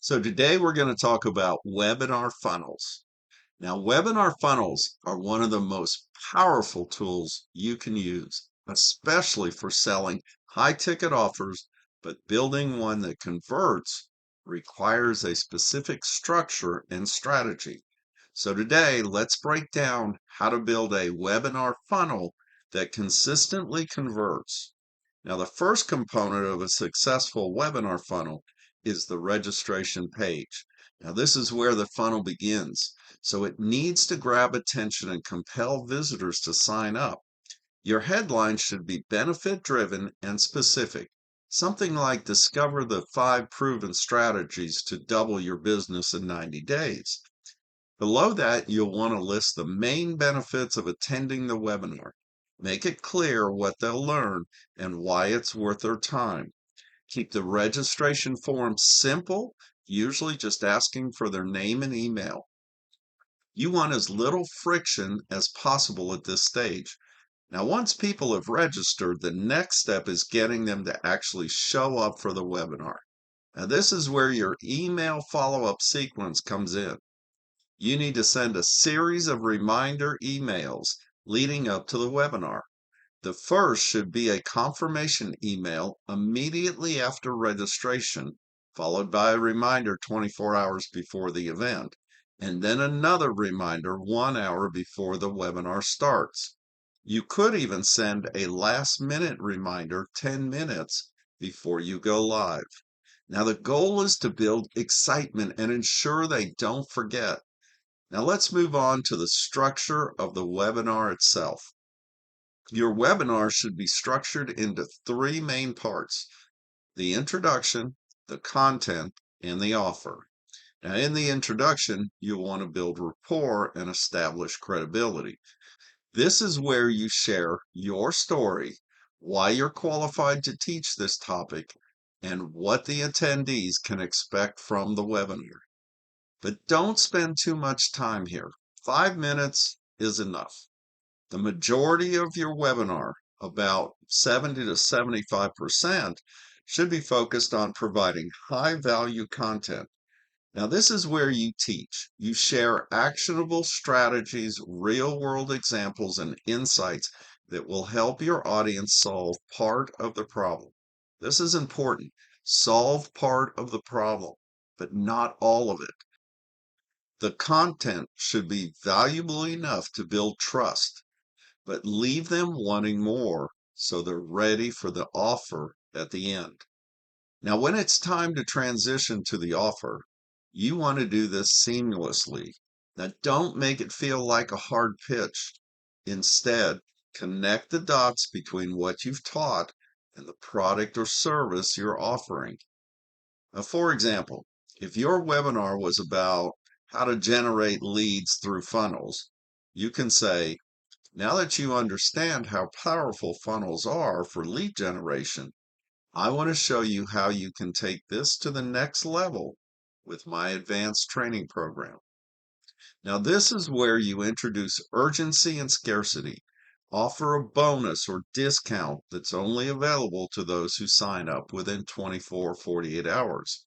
So today we're going to talk about webinar funnels. Now, webinar funnels are one of the most powerful tools you can use, especially for selling high ticket offers, but building one that converts requires a specific structure and strategy. So today, let's break down how to build a webinar funnel that consistently converts. Now, the first component of a successful webinar funnel is the registration page. Now, this is where the funnel begins. So it needs to grab attention and compel visitors to sign up. Your headline should be benefit driven and specific. Something like discover the 5 proven strategies to double your business in 90 days. Below that, you'll want to list the main benefits of attending the webinar. Make it clear what they'll learn and why it's worth their time. Keep the registration form simple, usually just asking for their name and email. You want as little friction as possible at this stage. Now, once people have registered, the next step is getting them to actually show up for the webinar. Now, this is where your email follow-up sequence comes in. You need to send a series of reminder emails leading up to the webinar. The first should be a confirmation email immediately after registration, followed by a reminder 24 hours before the event, and then another reminder 1 hour before the webinar starts. You could even send a last-minute reminder 10 minutes before you go live. Now, the goal is to build excitement and ensure they don't forget. Now, let's move on to the structure of the webinar itself. Your webinar should be structured into 3 main parts: the introduction, the content, and the offer. Now, in the introduction, you'll want to build rapport and establish credibility. This is where you share your story, why you're qualified to teach this topic, and what the attendees can expect from the webinar. But don't spend too much time here. 5 minutes is enough. The majority of your webinar, about 70 to 75%, should be focused on providing high value content. Now, this is where you teach. You share actionable strategies, real world examples, and insights that will help your audience solve part of the problem. This is important. Solve part of the problem, but not all of it. The content should be valuable enough to build trust, but leave them wanting more so they're ready for the offer at the end. Now, when it's time to transition to the offer, you want to do this seamlessly. Now, don't make it feel like a hard pitch. Instead, connect the dots between what you've taught and the product or service you're offering. Now, for example, if your webinar was about how to generate leads through funnels, you can say, now that you understand how powerful funnels are for lead generation, I want to show you how you can take this to the next level with my advanced training program. Now, this is where you introduce urgency and scarcity. Offer a bonus or discount that's only available to those who sign up within 24 or 48 hours.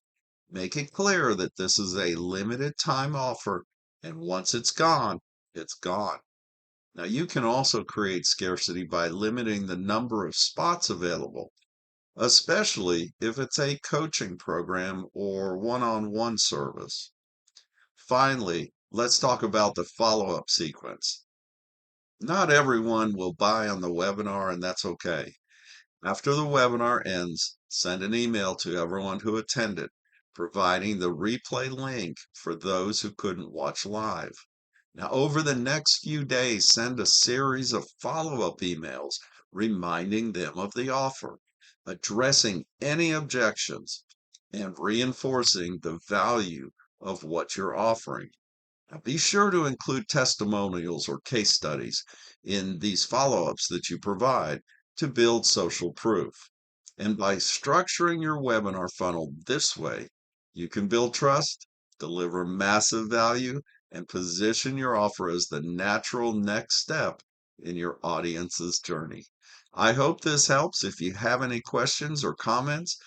Make it clear that this is a limited time offer, and once it's gone, it's gone. Now, you can also create scarcity by limiting the number of spots available, especially if it's a coaching program or one-on-one service. Finally, let's talk about the follow-up sequence. Not everyone will buy on the webinar, and that's okay. After the webinar ends, send an email to everyone who attended, providing the replay link for those who couldn't watch live. Now, over the next few days, send a series of follow-up emails reminding them of the offer, addressing any objections, and reinforcing the value of what you're offering. Now, be sure to include testimonials or case studies in these follow-ups that you provide to build social proof. And by structuring your webinar funnel this way, you can build trust, deliver massive value, and position your offer as the natural next step in your audience's journey. I hope this helps. If you have any questions or comments,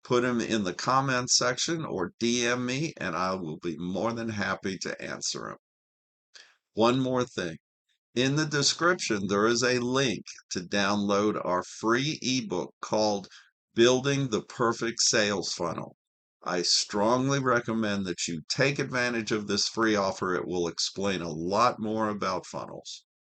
Put them in the comments section or DM me, and I will be more than happy to answer them. One more thing. In the description, there is a link to download our free ebook called Building the Perfect Sales Funnel. I strongly recommend that you take advantage of this free offer. It will explain a lot more about funnels.